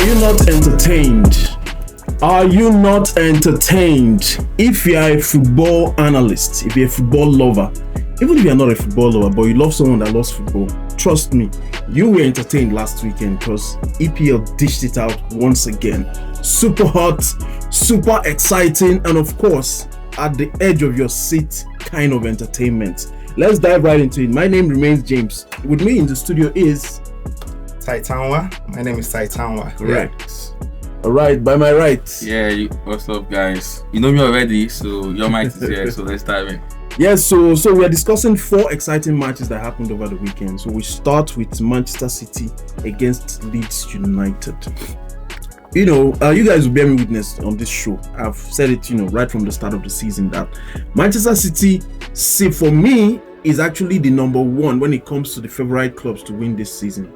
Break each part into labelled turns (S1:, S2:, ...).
S1: Are you not entertained? Are you not entertained? If you are a football analyst, if you're a football lover, even if you're not a football lover, but you love someone that loves football, trust me, you were entertained last weekend because EPL dished it out once again. Super hot, super exciting, and of course, at the edge of your seat kind of entertainment. Let's dive right into it. My name remains James. With me in the studio is
S2: Taitanwa. My name is Taitanwa.
S1: Correct. All right, by my right.
S3: Yeah, what's up, guys? You know me already, so your mic is here, so let's dive in.
S1: Yes, so we are discussing 4 exciting matches that happened over the weekend. So we start with Manchester City against Leeds United. You know, you guys will bear me witness on this show. I've said it, right from the start of the season that Manchester City, for me, is actually the number one when it comes to the favorite clubs to win this season.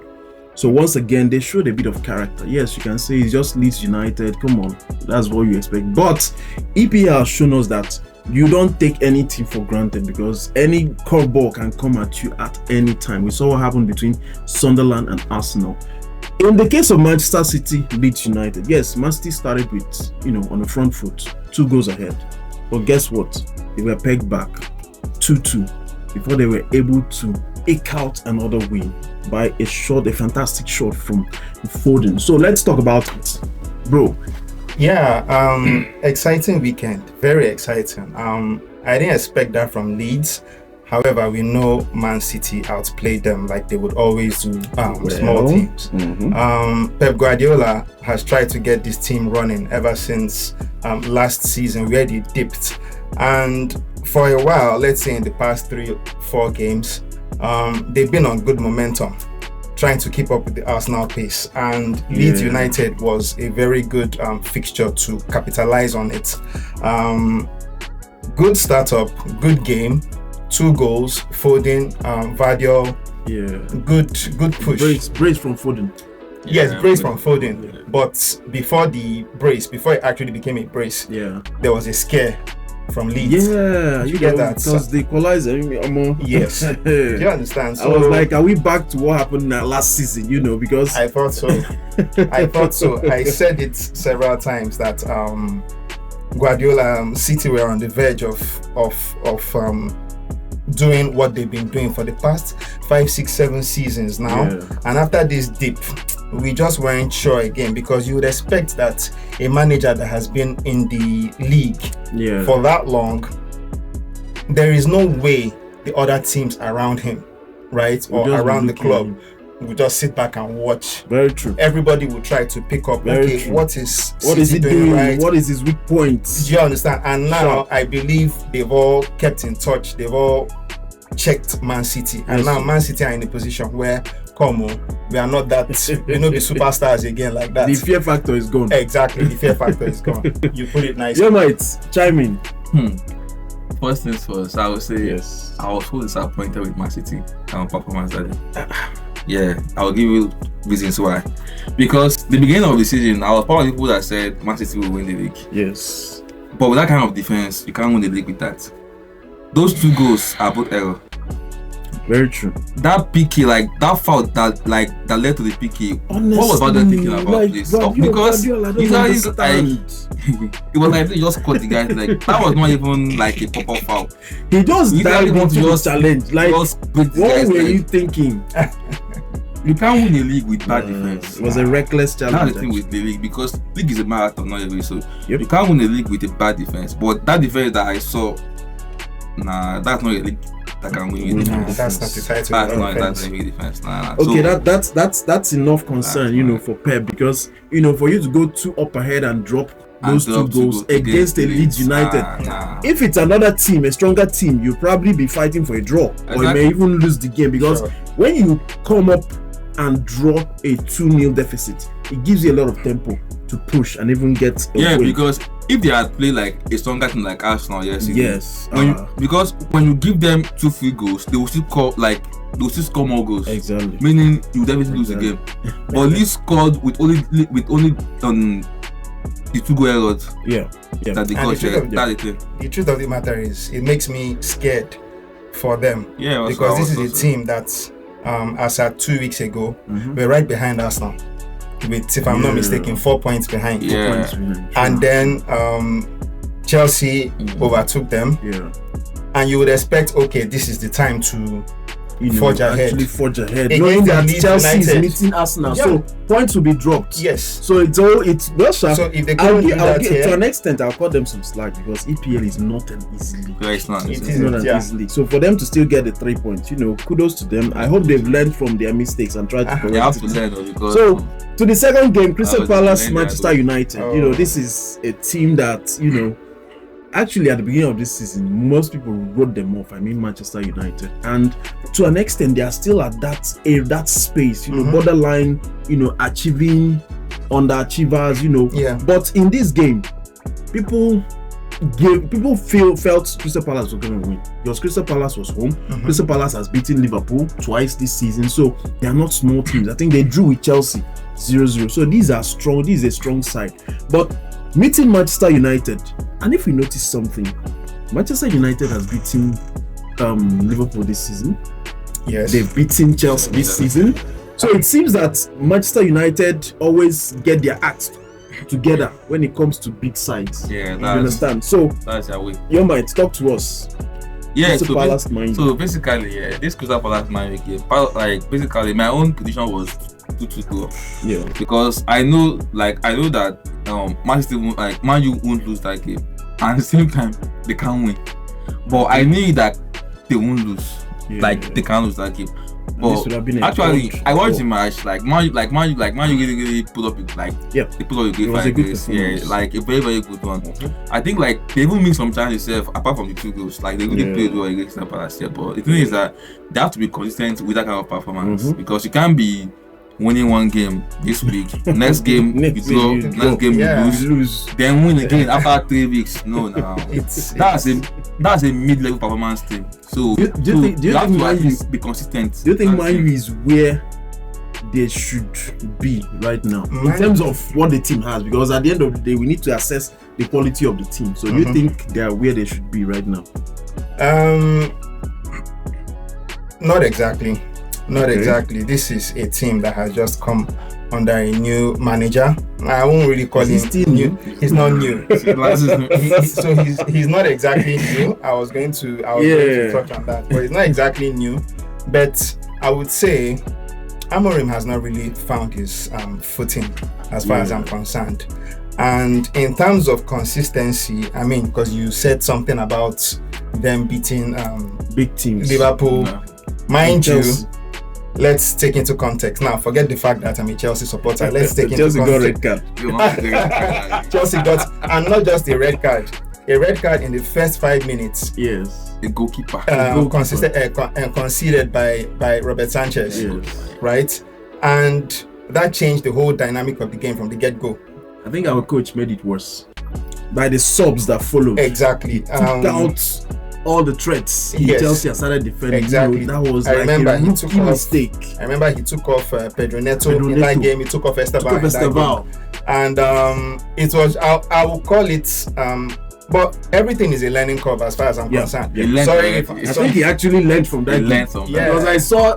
S1: So once again, they showed a bit of character. Yes, you can say it's just Leeds United. Come on, that's what you expect. But EPL has shown us that you don't take anything for granted because any curveball can come at you at any time. We saw what happened between Sunderland and Arsenal. In the case of Manchester City, Leeds United, yes, Man City started with, on the front foot, 2 goals ahead. But guess what? They were pegged back 2-2 before they were able to eke out another win by a fantastic shot from Foden. So let's talk about it, bro.
S2: Yeah, exciting weekend. Very exciting. I didn't expect that from Leeds. However, we know Man City outplayed them like they would always do small teams. Pep Guardiola has tried to get this team running ever since last season where they dipped. And for a while, let's say in the past 3-4 games, they've been on good momentum, trying to keep up with the Arsenal pace. And Leeds United was a very good fixture to capitalize on it. Good startup, good game. 2 goals, Foden, Vardiol.
S1: Yeah.
S2: Good push.
S1: Brace from Foden.
S2: Yes, brace from Foden. Yeah. But before it actually became a brace, there was a scare from Leeds.
S1: Yeah,
S2: you get that?
S1: Because the equalizer.
S2: Yes. Do you understand? So,
S1: I was like, are we back to what happened last season? Because
S2: I thought so. I said it several times that Guardiola City were on the verge of doing what they've been doing for the past 5, 6, 7 seasons now. And after this dip, we just weren't sure again, because you would expect that a manager that has been in the league for that long, there is no way the other teams around him, right, or around the club, will just sit back and watch.
S1: Very true.
S2: Everybody will try to pick up, what is
S1: he doing right? What is his weak points?
S2: Do you understand? And now I believe they've all kept in touch. They've all checked Man City. And now Man City are in a position where, we are not that, the superstars again like that.
S1: The fear factor is gone.
S2: Exactly, the fear factor is gone. You put it nicely.
S1: Yeah, mates, chime in.
S3: First things first, I would say
S1: yes.
S3: I was so disappointed with Man City and performance that day. Yeah, I'll give you reasons why. Because the beginning of the season, I was part of the people that said Man City will win the league.
S1: Yes.
S3: But with that kind of defense, you can't win the league with that. Those 2 goals are both error.
S1: Very true.
S3: That PK, that foul that led to the PK.
S1: Honestly,
S3: what was Valder thinking about this? Because it was like they just caught the guy. That was not even like a proper foul.
S1: He just dived into the challenge. What were you thinking?
S3: You can't win a league with bad defense.
S1: It was a reckless challenge.
S3: That's the thing with the league, because league is a marathon, not a race. So you can't win a league with a bad defense. But that defense that I saw, that's not a league that can win with defense.
S2: That's not the title.
S3: That's not a defense.
S1: Okay, that's enough concern, for Pep, because for you to go 2 up ahead and drop those 2 goals against a Leeds United. If it's another team, a stronger team, you'll probably be fighting for a draw, or you may even lose the game, because when you come up and draw a 2-0 deficit, it gives you a lot of tempo to push and even get a win.
S3: Because if they had played like a stronger team like Arsenal
S1: yes,
S3: because when you give them 2 free goals, they will still score more goals.
S1: Exactly.
S3: Meaning you definitely lose the game. But Leeds scored with only the 2 goal errors. That they got.
S2: The truth of the matter is, it makes me scared for them. Because this is a team that, as at 2 weeks ago, we're right behind Arsenal. with, if I'm not mistaken, 4 points behind.
S3: Yeah.
S2: And then Chelsea overtook them.
S1: Yeah.
S2: And you would expect, okay, this is the time to forge ahead.
S1: Actually forge ahead.
S2: Against
S1: Knowing that
S2: Leeds
S1: Chelsea is
S2: United.
S1: meeting Arsenal,
S2: Yeah.
S1: so points will be dropped.
S2: Yes.
S1: So it's well sharp.
S2: So if they
S1: I'll
S2: couldn't do
S1: give,
S2: that here,
S1: to an extent, I'll cut them some slack because EPL is not an easy league.
S3: Yeah, it's not.
S2: It
S3: It's
S2: is.
S1: Not an
S2: Yeah.
S1: easy league. So for them to still get the 3 points, kudos to them. I hope they've learned from their mistakes and tried to
S3: They have
S1: correct
S3: to
S1: it.
S3: learn though, because
S1: So to the second game, Crystal
S3: was
S1: Palace,
S3: learning
S1: Manchester
S3: that.
S1: United.
S2: Oh.
S1: This is a team that actually at the beginning of this season, most people wrote them off. I mean Manchester United, and to an extent, they are still at that space. Borderline. Achieving underachievers.
S2: Yeah.
S1: But in this game, people felt Crystal Palace were going to win because Crystal Palace was home. Crystal Palace has beaten Liverpool twice this season, so they are not small teams. I think they drew with Chelsea 0-0. So these are strong. This is a strong side. But meeting Manchester United, and if we notice something, Manchester United has beaten Liverpool this season.
S2: yes.
S1: They've beaten Chelsea this season. So it seems that Manchester United always get their act together when it comes to big sides.
S3: yeah,
S1: You understand? So
S3: that's our way.
S1: your mind, talk to us.
S3: Yeah,
S1: Crystal Palace, mind.
S3: so basically, this Crystal Palace Man game, basically my own prediction was 2-2
S1: Yeah.
S3: because I know that Man City Man U won't lose that game, and at the same time they can't win. But I knew that they won't lose.
S1: Yeah.
S3: They can't lose that game.
S1: This
S3: But
S1: would have been a
S3: actually,
S1: good
S3: I watched
S1: goal.
S3: the match. Man U really put up they put up a
S1: It
S3: great
S1: was a
S3: fight.
S1: good
S3: Yes,
S1: performance.
S3: a very very good one. I think they even missed some chances apart from the 2 goals. They really
S1: Yeah.
S3: played well against Crystal Palace. Yeah, but the thing is that they have to be consistent with that kind of performance because you can't be winning one game this week, next game you draw, next game
S2: Yeah.
S3: you lose,
S1: Lose.
S3: then win again after 3 weeks. No,
S2: It's
S3: that's a mid-level performance thing. So
S1: Do you
S3: have
S1: think
S3: to at
S1: Man U-
S3: least be consistent.
S1: Do you think
S3: That's
S1: Man U
S3: it.
S1: is where they should be right now in
S2: Man-
S1: terms of what the team has? Because at the end of the day, we need to assess the quality of the team. So do you think they are where they should be right now?
S2: Not exactly. Not
S1: Okay.
S2: exactly. This is a team that has just come under a new manager. I won't really call
S1: Is he
S2: him
S1: still new?
S2: He's not new.
S3: So
S2: He's not exactly new. I was going to touch on that, but he's not exactly new. But I would say Amorim has not really found his footing as far as I'm concerned. And in terms of consistency, I mean, because you said something about them beating
S1: Big teams.
S2: Liverpool,
S3: No.
S2: mind you.
S1: Chelsea.
S2: Let's take into context now. Forget the fact that I'm a Chelsea supporter. Let's take into
S1: Chelsea got
S2: context.
S1: red card.
S2: Chelsea got, and not just a red card in the first 5 minutes.
S1: Yes.
S3: The goalkeeper.
S2: Conceded by Robert Sanchez,
S1: Yes.
S2: right? And that changed the whole dynamic of the game from the get-go.
S1: I think our coach made it worse by the subs that followed.
S2: Exactly.
S1: Took out all the threats.
S2: Yes.
S1: Chelsea started defending.
S2: Exactly.
S1: That was
S2: I
S1: like
S2: remember
S1: a
S2: he
S1: rookie
S2: took off-
S1: mistake.
S2: I remember he took off Pedro Neto
S1: Pedro
S2: in that
S1: Neto.
S2: game. He took off Esteban.
S1: Took off
S2: in that
S1: Esteban.
S2: game. And it was, I will call it, but everything is a learning curve as far as I'm
S1: Yeah.
S2: concerned.
S3: He learned
S2: Sorry,
S3: from it.
S1: I think he actually learned from that
S3: They
S1: game.
S3: learned from
S2: Yeah.
S1: Because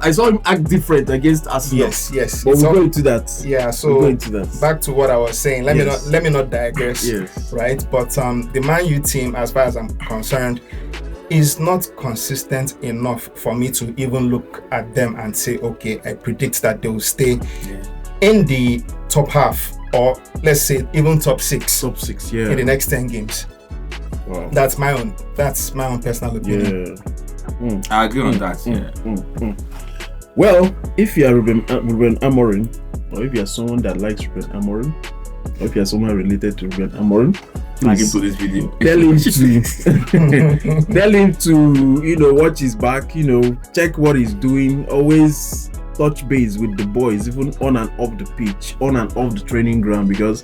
S1: I saw him act different against Arsenal.
S2: yes.
S1: But
S2: It's
S1: we'll
S2: all-
S1: go into that.
S2: yeah.
S1: We'll go
S2: So
S1: into that.
S2: back to what I was saying. Let
S1: Yes.
S2: me not digress.
S1: Yes.
S2: Right, but the Man U team, as far as I'm concerned, is not consistent enough for me to even look at them and say, okay, I predict that they will stay in the top half, or let's say even top 6
S1: Top 6,
S2: in the
S1: yeah.
S2: next 10 games.
S1: Wow.
S2: That's my own personal opinion.
S1: Yeah.
S3: I agree on that. Yeah.
S1: Well, if you are Ruben Amorim, or if you are someone that likes Ruben Amorim, or if you are someone related to Ruben Amorim,
S3: Tag him
S1: please
S3: to this video.
S1: tell him to tell him to watch his back, check what he's doing, always touch base with the boys, even on and off the pitch, on and off the training ground, because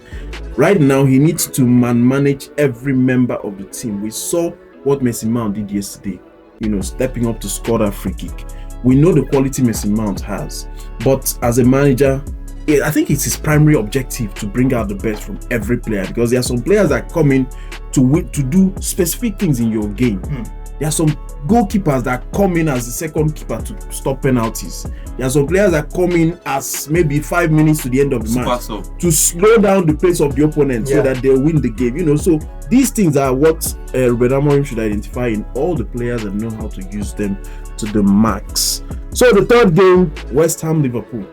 S1: right now he needs to manage every member of the team. We saw what Mason Mount did yesterday, stepping up to score that free kick. We know the quality Mason Mount has, but as a manager, I think it's his primary objective to bring out the best from every player, because there are some players that come in to do specific things in your game. There There are some goalkeepers that come in as the second keeper to stop penalties. There are some players that come in as maybe 5 minutes to the end of the match to slow down the pace of the opponent so that they'll win the game. You know, so these things are what Ruben Amorim should identify in all the players and know how to use them to the max. So the third game, West Ham Liverpool.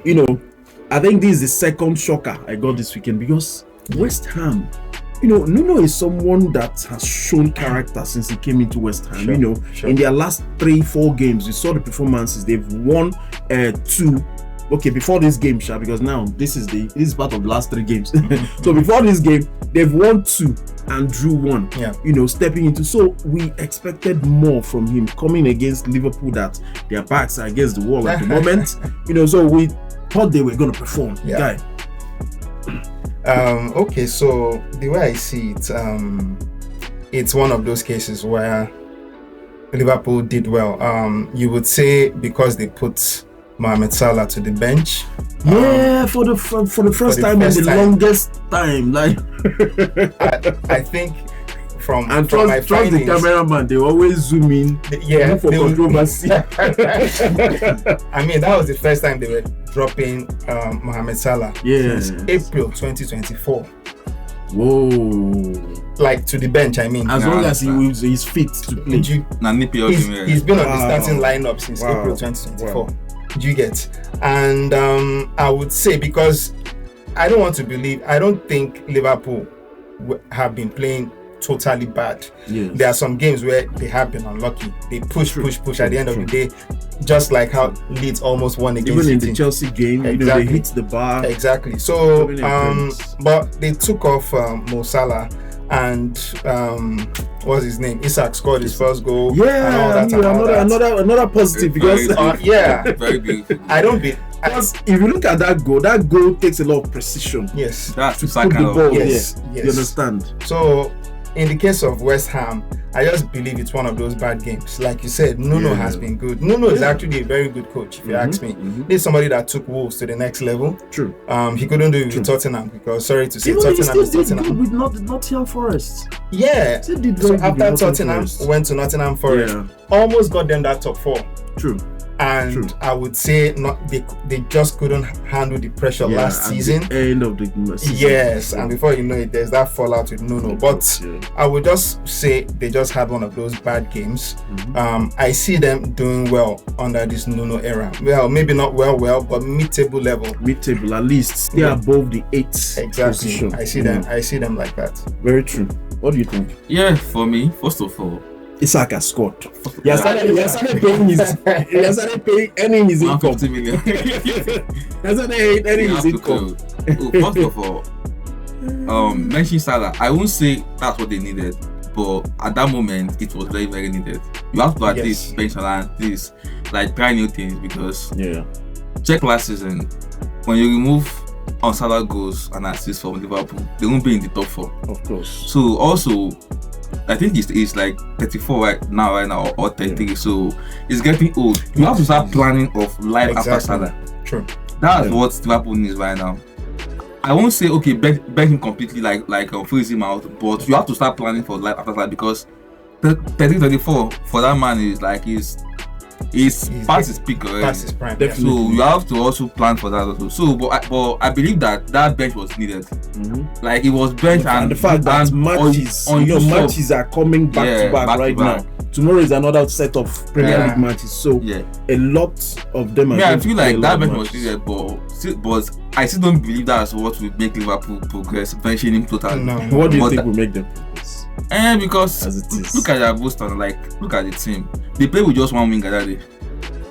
S1: You know, I think this is the second shocker I got this weekend because West Ham, you know, Nuno is someone that has shown character since he came into West Ham. In their last 3-4 games, you saw the performances. They've won 2. Okay, before this game, because now this is part of the last 3 games. So before this game, they've won 2 and drew 1. You know, stepping into. So we expected more from him coming against Liverpool that their backs are against the wall at the moment. You know, so we thought they were going to perform. Guy.
S2: Okay, so the way I see it, it's one of those cases where Liverpool did well. You would say because they put Mohamed Salah to the bench.
S1: For the first time in the longest time. Like
S2: I think from my
S1: findings, the cameraman, they always zoom in. For controversy.
S2: I mean, that was the first time they were dropping Mohamed Salah since April 2024.
S1: Whoa!
S2: Like to the bench, I mean.
S1: As long as he's fit to play.
S2: He's been on the starting lineup since April 2024. Do you get? And I would say, because I don't think Liverpool have been playing totally bad. There are some games where they have been unlucky. They push at the end of the day, just like how Leeds almost won against
S1: even in the Chelsea game. You know, they hit the bar.
S2: Exactly. So but they took off Mo Salah and what's his name? Isak scored his first goal. Another positive because
S3: very beautiful.
S2: I don't be.
S1: Because if you look at that goal takes a lot of precision.
S2: Yes,
S3: that's
S1: to put the ball. Yes. You understand?
S2: So in the case of West Ham, I just believe it's one of those bad games. Like you said, Nuno has been good. Nuno is actually a very good coach, if you ask me. He's somebody that took Wolves to the next level.
S1: True.
S2: He couldn't do it with Tottenham because, sorry to say,
S1: even
S2: Tottenham is
S1: Tottenham.
S2: Tottenham.
S1: With Nottingham Forest.
S2: Yeah. So after Tottenham went to Nottingham Forest, almost got them that top 4.
S1: True.
S2: And I would say they just couldn't handle the pressure last season.
S1: At the end of the season.
S2: Yes, and before you know it, there's that fallout with Nuno. But I would just say they just had one of those bad games. I see them doing well under this Nuno era. Well, maybe not well, but mid-table level.
S1: Mid-table, at least stay above the 8th position.
S2: I see them like that.
S1: Very true. What do you think?
S3: Yeah, for me, first of all,
S1: Isak has scored. He has started paying earning his income.
S3: 150 million.
S1: He has started earning his income.
S3: First of all, mentioning Salah, I won't say that's what they needed, but at that moment it was very, very needed. You have to at least bench Salah, at least like try new things, because check last season, when you remove Salah goals and assists from Liverpool, they won't be in the top 4.
S1: Of course.
S3: So also, I think it's like 34 right now or 33, so it's getting old. You have to start planning of life after Salah.
S2: True.
S3: That's what Liverpool needs right now. I won't say bench him completely like freeze him out, but you have to start planning for life after Salah, because 34 for that man is like he's past his peak already.
S2: Past his prime.
S3: Definitely. So you have to also plan for that also. So, but I believe that bench was needed. Like it was bench, and
S1: the fact that matches are coming back to back right now. Tomorrow is another set of Premier League matches. So a lot of them are.
S3: Yeah, I feel like that bench was needed, but I still don't believe that's what will make Liverpool progress. Benching him totally.
S2: No.
S1: What do you think will make them progress?
S3: Because look at their booster, look at the team. They play with just one winger that day.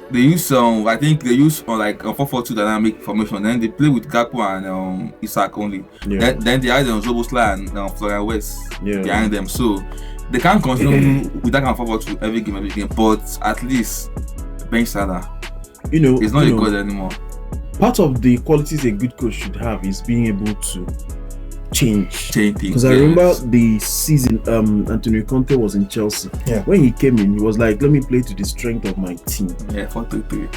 S3: They use I think they use like a 4-4-2 dynamic formation. Then they play with Gakpo and Isak only. Then they had Szoboszlai and Florian Wirtz behind them. So they can't continue with that kind of 4-4-2 every game. But at least bench Salah. It's not a good anymore.
S1: Part of the qualities a good coach should have is being able to change
S3: things.
S1: Because I remember the season Antonio Conte was in Chelsea. When he came in, he was like, let me play to the strength of my team.
S3: 4-3-3.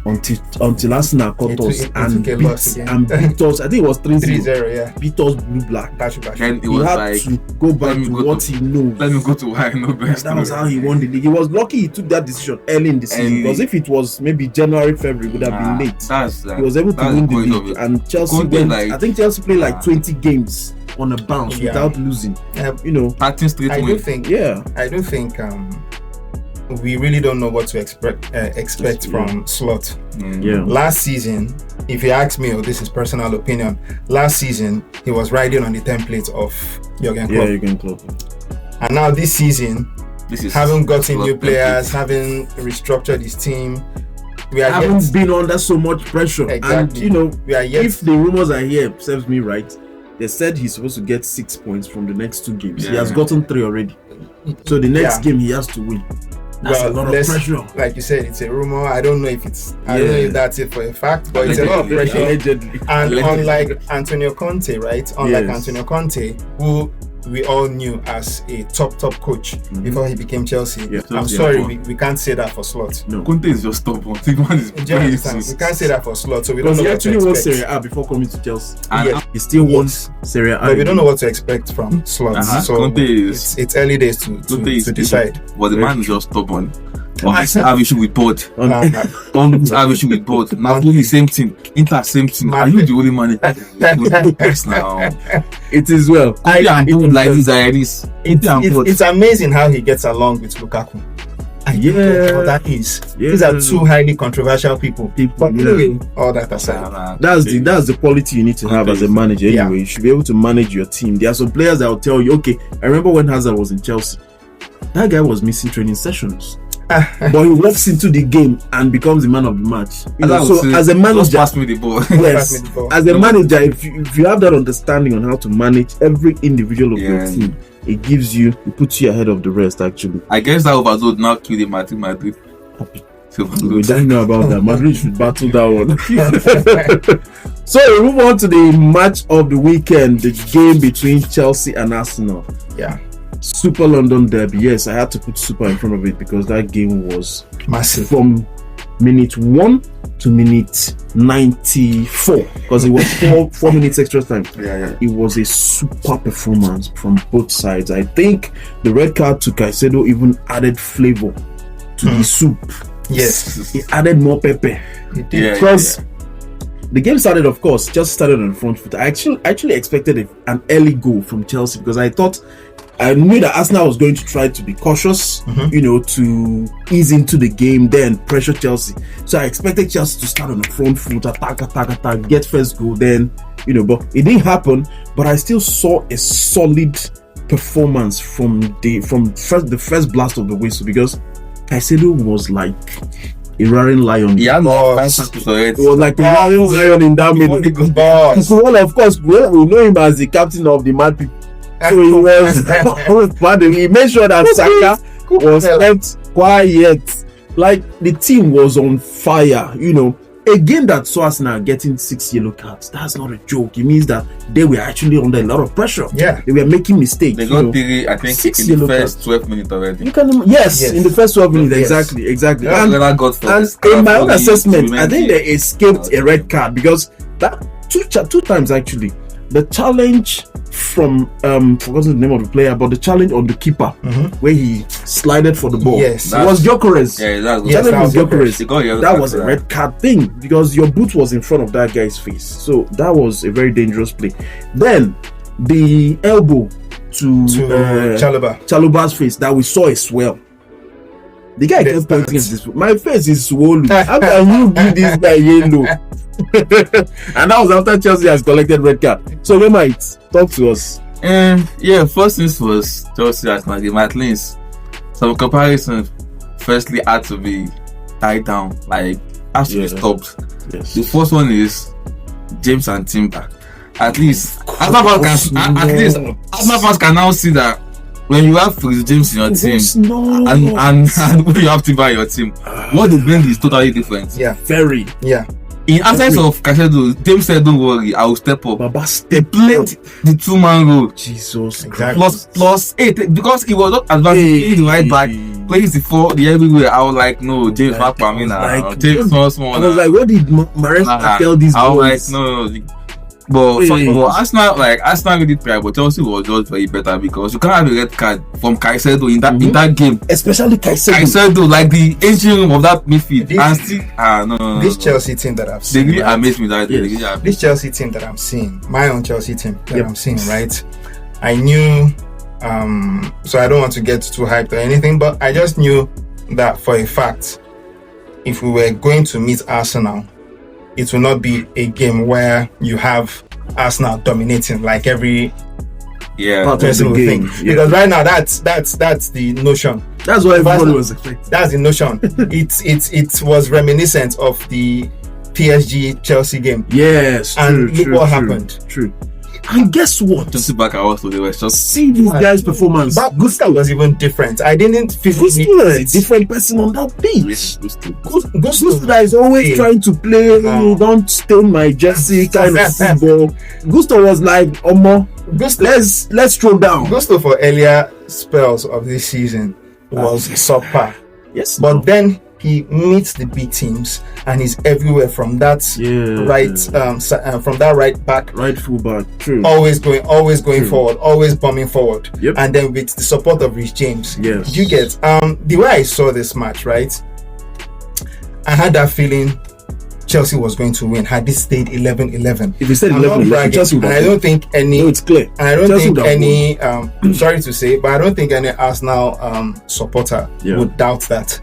S1: until Arsenal caught us
S2: took a
S1: and
S2: loss again.
S1: beat us. I think it was 3-0.
S2: 3-0, yeah.
S1: Beat us blue black.
S2: Bash.
S3: And it
S1: He
S3: was
S1: had
S3: like,
S1: to go back
S3: let me
S1: to
S3: go
S1: what
S3: to-
S1: he knows.
S3: let me go to why I know best.
S1: That was how he won the league. He was lucky he took that decision early in the season,
S3: Early.
S1: because if it was maybe January, February, it would have been late. He was able to win the league, and Chelsea
S3: Conte,
S1: went.
S3: like-
S1: I think Chelsea played like 20 games on a bounce
S2: Yeah.
S1: without losing.
S2: Yeah.
S1: You know,
S3: 13 straight
S2: I do
S3: wins.
S2: think
S1: yeah.
S2: we really don't know what to expect from Slot.
S1: Yeah.
S2: Last season, if you ask me, this is personal opinion, last season he was riding on the template of Jurgen
S1: Yeah,
S2: Klopp.
S1: you can club.
S2: And now this season,
S3: This is
S2: having gotten new
S3: Klopp
S2: players, having restructured his team, we are
S1: Haven't
S2: yet,
S1: been under so much pressure, and
S2: Exactly.
S1: you know,
S2: we are yet
S1: if the rumors are here, serves me right. They said he's supposed to get 6 points from the next 2 games. He
S3: Yeah.
S1: has gotten 3 already. So the next
S2: Yeah.
S1: game he has to win. That's a lot of
S2: let's-
S1: pressure.
S2: Like you said, it's a rumor. I don't know if
S1: Yeah.
S2: that's it for a fact, but it's a lot of
S3: Allegedly.
S2: pressure.
S1: Allegedly.
S2: And
S3: Allegedly.
S2: unlike Antonio Conte, right? Unlike
S1: Yes.
S2: Antonio Conte, who we all knew as a top coach before he became Chelsea.
S1: Yeah,
S2: I'm
S3: Chelsea
S2: sorry,
S3: and
S2: we can't say that for Slot.
S1: No.
S3: Conte is just stubborn. The man is
S2: Do you understand? We can't say that for Slot, so we don't
S1: Because
S2: know
S1: he
S2: what to
S1: actually won
S2: expect.
S1: Serie A before coming to Chelsea.
S3: And
S2: Yes.
S1: He still won
S2: Yes.
S1: Serie A.
S2: But we don't know what to expect from Slot.
S3: Uh-huh.
S2: So
S3: Conte is-
S2: it's early days to
S3: Conte is
S2: decide.
S3: But the man is just stubborn. I have issue with board.
S1: On-
S2: Nah,
S3: I have issue with board. Napoli same thing. Inter same thing. Are you the only man? Yes, now.
S1: It is well.
S3: Conte and board like this are this. Inter and board.
S2: It's amazing how he gets along with Lukaku. I don't know how that is.
S1: Yeah.
S2: These are two highly controversial people. But
S1: yeah.
S2: anyway, all that aside.
S1: That's the quality you need to have as a manager.
S2: Yeah.
S1: Anyway, you should be able to manage your team. There are some players that will tell you, okay, I remember when Hazard was in Chelsea, that guy was missing training sessions. But he walks into the game and becomes the man of the match. You know, so as a
S3: just
S1: manager,
S3: pass me the ball.
S2: Pass me
S1: yes,
S2: the ball.
S1: as a manager, if you have that understanding on how to manage every individual of your
S3: Yeah.
S1: team, it puts you ahead of the rest. Actually,
S3: I guess that overload now killed the Madrid. So
S1: we don't know about that. Madrid should battle that one. So we move on to the match of the weekend, the game between Chelsea and Arsenal.
S2: Yeah,
S1: Super London Derby. Yes, I had to put super in front of it because that game was
S2: massive.
S1: from minute 1 to minute 94, because it was 4 minutes extra time.
S3: yeah.
S1: It was a super performance from both sides. I think the red card to Caicedo even added flavor to the soup.
S2: Yes,
S1: It added more pepper.
S2: it did.
S3: Yeah.
S1: Because the game started, of course, Chelsea started on the front foot. I actually expected an early goal from Chelsea, because I knew that Arsenal was going to try to be cautious, you know, to ease into the game, then pressure Chelsea. So I expected Chelsea to start on the front foot, attack, get first goal, then, you know, but it didn't happen. But I still saw a solid performance from the first blast of the whistle, because Caicedo was like a roaring lion.
S3: Yeah,
S2: Boss.
S1: It was like a roaring lion in that middle.
S2: Boss.
S1: Well, of course, we know him as the captain of the mad people. So he he made sure that Saka was kept quiet. Like, the team was on fire, you know. A game that saw us now getting 6 yellow cards, that's not a joke. It means that they were actually under a lot of pressure.
S2: Yeah.
S1: They were making mistakes.
S3: They
S1: you
S3: got
S1: know.
S3: 3, I think,
S1: 6
S3: in the
S1: yellow
S3: first
S1: cards.
S3: 12 minutes already.
S1: You can, yes, in the first 12 minutes,
S2: Yes.
S1: exactly.
S2: Yeah,
S1: And in my own assessment, I think they escaped a red card, because that two times actually, the challenge from forgotten the name of the player, but the challenge on the keeper where he slided for the ball.
S2: Yes.
S1: It was Gyökeres.
S3: Yeah, that was,
S2: Yes,
S1: Challenge
S2: that
S1: was
S2: was
S1: Gyökeres.
S3: They got yellow
S1: That
S3: card
S1: was
S3: for
S1: a
S3: that.
S1: red card thing, because your boot was in front of that guy's face. So that was a very dangerous play. Then the elbow to Chaluba's face that we saw a swell. The guy kept pointing at this. My face is swollen. How can you give this guy yellow? And that was after Chelsea has collected red card. So we might talk to us.
S3: Yeah, first things was Chelsea Arsenal game. At least some comparison firstly had to be tied down, like has to be stopped.
S1: Yes.
S3: The first one is James and Timber. At least Arsenal fans can now see that when you have Chris James in your team and when you have Timber in your team, what they bring is totally different.
S2: Yeah,
S1: Very.
S2: yeah.
S3: In absence of Caicedo, James said, "Don't worry, I will step up."
S1: Baba
S3: They
S1: step
S3: played the 2-man role
S1: Jesus.
S2: Exactly.
S3: plus 8 because he was not advancing in the right back. plays the everywhere. I was like, no, James Mapamina.
S1: Like,
S3: James small.
S1: I was like, what did Maresca tell these
S3: I
S1: boys?
S3: was like, no. But Arsenal really tried, but Chelsea was just very better because you can't have a red card from Caicedo in that game.
S1: Especially Caicedo.
S3: Caicedo, like the engine room of that midfield. And still,
S2: this Chelsea team that I've seen.
S3: They really amazed me that day.
S2: This Chelsea team that I'm seeing, my own Chelsea team that I'm seeing, right? I knew, so I don't want to get too hyped or anything, but I just knew that for a fact, if we were going to meet Arsenal, it will not be a game where you have Arsenal dominating like every person will think. Because right now that's the notion.
S1: That's what everybody was expecting.
S2: That's the notion. it was reminiscent of the PSG Chelsea game.
S1: Yes,
S2: and look what happened.
S1: True. And guess what?
S3: Just back also they were just
S1: see these guys' performance.
S2: But Gusto was even different. I didn't feel
S1: Gusto is a different person on that pitch. Gusto is always trying to play. Don't stain my jersey kind of football. Gusto was like, Omo, let's throw down.
S2: Gusto for earlier spells of this season was subpar.
S1: Yes,
S2: but then he meets the big teams and he's everywhere from that from that right back,
S1: right full back. True.
S2: Always going forward, always bombing forward.
S1: Yep.
S2: And then with the support of Reece James.
S1: Yes.
S2: You get the way I saw this match, right? I had that feeling Chelsea was going to win had this stayed 11-11.
S1: If it said 11-11, Chelsea would have.
S2: And I don't think any.
S1: No, it's clear.
S2: And I don't think any. Sorry to say, but I don't think any Arsenal supporter would doubt that.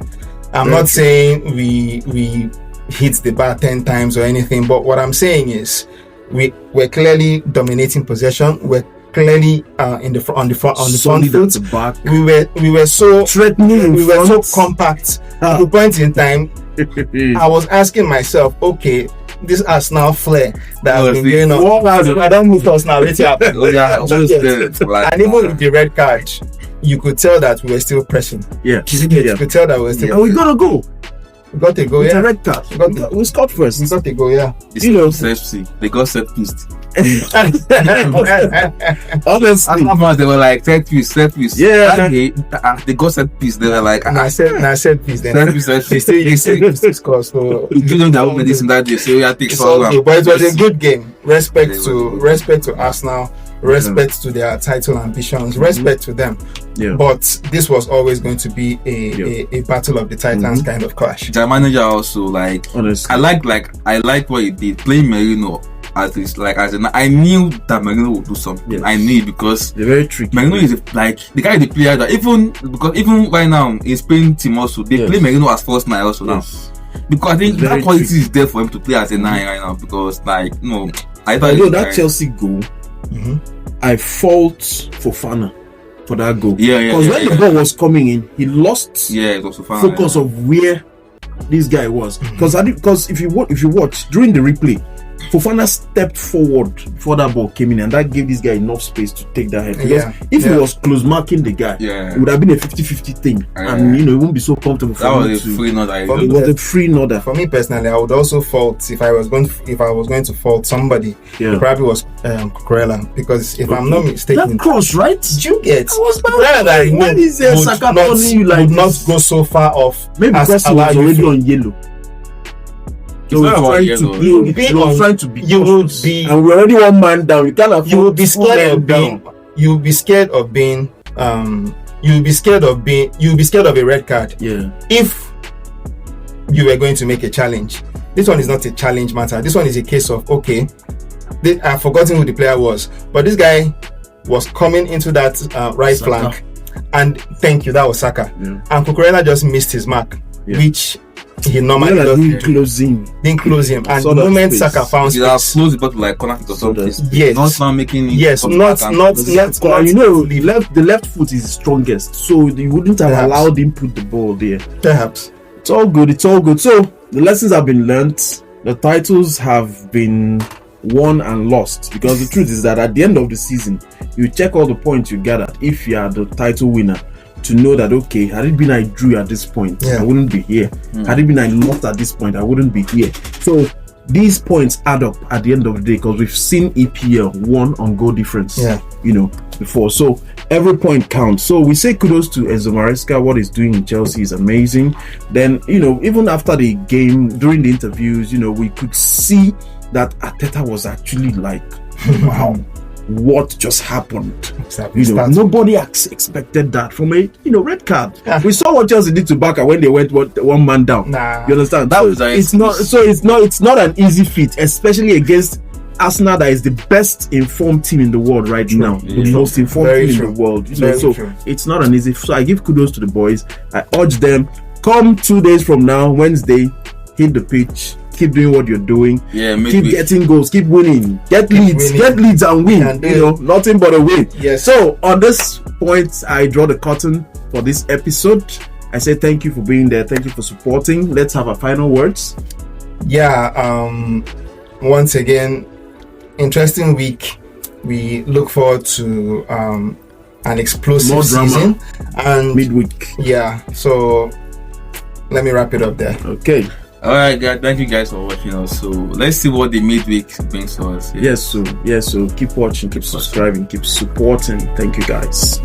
S2: I'm not saying we hit the bar 10 times or anything, but what I'm saying is we're clearly dominating possession. We're clearly on the front foot. We were so threatening. We were so compact. At the point in time, I was asking myself, okay, this Arsenal flair that has been going on. I don't move to Arsenal. And even with the red card, you could tell that we were still pressing.
S1: Yeah.
S2: You could tell that we were still.
S1: And we gotta go.
S2: We got to go,
S1: it's a red card. We scored first.
S2: We got to go, yeah.
S3: They got set piece.
S1: Honestly,
S3: they were like set piece.
S1: Yeah.
S3: They got set piece. They were like,
S2: set piece. Then
S3: set piece.
S2: They still score. So
S3: you know that medicine that day. So yeah, take
S2: so but it was a good game. Respect to Arsenal. Respect to their title ambitions. Respect to them.
S1: Yeah.
S2: But this was always going to be a battle of the Titans kind of clash.
S3: The manager also honestly, I like what he did. Playing Merino I knew that Merino would do something. Yes. I knew it because
S1: they're very tricky.
S3: Merino is the guy, the player that even right now in Spain team also they play Merino as first nine also now. Because I think that quality is there for him to play as a 9 right now. Because I thought
S1: that Chelsea goal. I fault Fofana for that goal. Because when the ball was coming in, he lost focus of where this guy was. Because if you watch during the replay, Fofana stepped forward before that ball came in, and that gave this guy enough space to take that head. Because if he was close marking the guy, it would have been a 50-50 thing, and it wouldn't be so comfortable for him. It was a free nodder.
S2: For me personally, I would also fault if I was going to fault somebody. Probably was Cucurella, because if I'm not mistaken,
S1: that cross, right?
S2: Did you get?
S1: I was about when is Saka turning you like
S2: not go so far off?
S1: Maybe because he was already on yellow. You will be, and we're already one man down. You can't afford.
S2: You will be scared of being. You'll be scared of being. You'll be scared of a red card.
S1: Yeah.
S2: If you were going to make a challenge, this one is not a challenge matter. This one is a case of I've forgotten who the player was, but this guy was coming into that right flank, and thank you, that was Saka. And Cucurella just missed his mark, which he normally
S1: didn't close him.
S2: And the moment Saka found space,
S3: close the ball like corner or something.
S2: Yes,
S3: not making it.
S2: Yes, not.
S1: The left foot is strongest, so you wouldn't have allowed him put the ball there.
S2: Perhaps
S1: it's all good. So the lessons have been learnt. The titles have been won and lost, because the truth is that at the end of the season, you check all the points you gathered. If you are the title winner, to know that had it been I drew at this point, I wouldn't be here. Had it been I lost at this point, I wouldn't be here. So these points add up at the end of the day, because we've seen EPL won on goal difference. We've before. So every point counts. So we say kudos to Enzo Maresca. What he's doing in Chelsea is amazing. Then, even after the game, during the interviews, we could see that Arteta was actually like, wow, what just happened? Nobody expected that from a red card. We saw what Chelsea did to Barca when they went one man down. You understand? It's not an easy feat, especially against Arsenal, that is the best informed team in the world right now, the most informed team in the world. It's not an easy. So I give kudos to the boys. I urge them, come 2 days from now, Wednesday, hit the pitch, keep doing what you're doing. Keep getting goals, keep winning, get leads and win. Nothing but a win.
S2: Yes.
S1: So on this point, I draw the curtain for this episode. I say thank you for being there. Thank you for supporting. Let's have our final words.
S2: Once again, interesting week. We look forward to an explosive season and
S1: midweek.
S2: So let me wrap it up there.
S1: Okay.
S3: All right, guys. Thank you guys for watching us. So let's see what the midweek brings to us.
S1: Yes, so keep watching, keep subscribing, keep supporting. Thank you, guys.